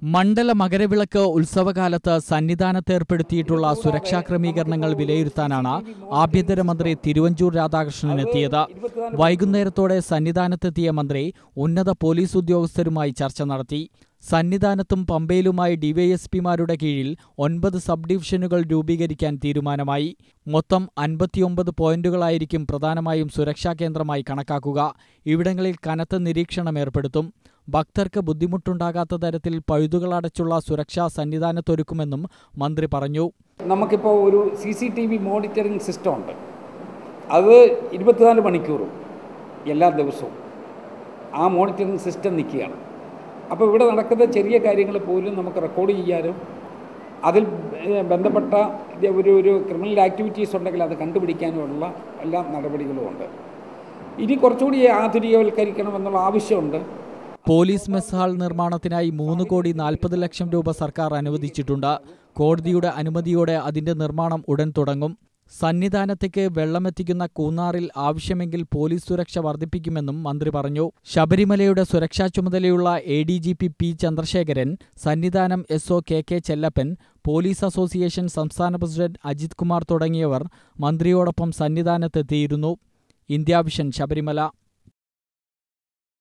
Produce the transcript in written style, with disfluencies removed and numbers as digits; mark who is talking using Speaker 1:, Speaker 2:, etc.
Speaker 1: മണ്ഡല മകരവിളക്ക് ഉത്സവകാലത്ത് സന്നിധാനത്ത് ഏർപ്പെടുത്തിയിട്ടുള്ള സുരക്ഷാ ക്രമീകരണങ്ങൾ വിലയിരുത്താനാണ് ആഭ്യന്തരമന്ത്രി തിരുവഞ്ചൂർ രാധാകൃഷ്ണൻ എത്തിയത്. വൈകുന്നേരത്തോടെ സന്നിധാനത്തെത്തിയ മന്ത്രി ഉന്നത പോലീസ് ഉദ്യോഗസ്ഥരുമായി ചർച്ച നടത്തി. സന്നിധാനത്തും പമ്പയിലുമായി ഡിവൈഎസ്പിമാരുടെ കീഴിൽ 9 സബ് ഡിവിഷനുകൾ രൂപീകരിക്കാൻ തീരുമാനമായി. മൊത്തം 59 പോയിന്റുകളായിരിക്കും പ്രധാനമായും സുരക്ഷാ കേന്ദ്രമായി കണക്കാക്കുക. ഇവിടങ്ങളിൽ കനത്ത നിരീക്ഷണം ഏർപ്പെടുത്തും. ഭക്തർക്ക് ബുദ്ധിമുട്ടുണ്ടാകാത്ത തരത്തിൽ പഴുതുകളടച്ചുള്ള സുരക്ഷാ സന്നിധാനത്തൊരുക്കുമെന്നും മന്ത്രി പറഞ്ഞു.
Speaker 2: നമുക്കിപ്പോൾ ഒരു CCTV മോണിറ്ററിംഗ് സിസ്റ്റം ഉണ്ട്. അത് 24 മണിക്കൂറും എല്ലാ ദിവസവും ആ മോണിറ്ററിംഗ് സിസ്റ്റം നിൽക്കുകയാണ്. അപ്പോൾ ഇവിടെ നടക്കുന്ന ചെറിയ കാര്യങ്ങൾ പോലും നമുക്ക് റെക്കോർഡ് ചെയ്യാനും അതിൽ ബന്ധപ്പെട്ട ഒരു ക്രിമിനൽ ആക്ടിവിറ്റീസ് ഉണ്ടെങ്കിൽ അത് കണ്ടുപിടിക്കാനുമുള്ള എല്ലാ നടപടികളുമുണ്ട്. ഇനി കുറച്ചുകൂടി ആധുനികവൽക്കരിക്കണമെന്നുള്ള ആവശ്യമുണ്ട്.
Speaker 1: പോലീസ് മെസ് ഹാൾ നിർമ്മാണത്തിനായി 3,40,00,000 രൂപ സർക്കാർ അനുവദിച്ചിട്ടുണ്ട്. കോടതിയുടെ അനുമതിയോടെ അതിന്റെ നിർമ്മാണം ഉടൻ തുടങ്ങും. സന്നിധാനത്തേക്ക് വെള്ളമെത്തിക്കുന്ന കൂന്നാറിൽ ആവശ്യമെങ്കിൽ പോലീസ് സുരക്ഷ വർദ്ധിപ്പിക്കുമെന്നും മന്ത്രി പറഞ്ഞു. ശബരിമലയുടെ സുരക്ഷാ ചുമതലയുള്ള ADGP P. Chandrasekharan, Sannidhanam SO KK Chellappan, police association സംസ്ഥാന പ്രസിഡന്റ് അജിത് കുമാർ തുടങ്ങിയവർ മന്ത്രിയോടൊപ്പം സന്നിധാനത്തെത്തിയിരുന്നു. India Vision, Sabarimala.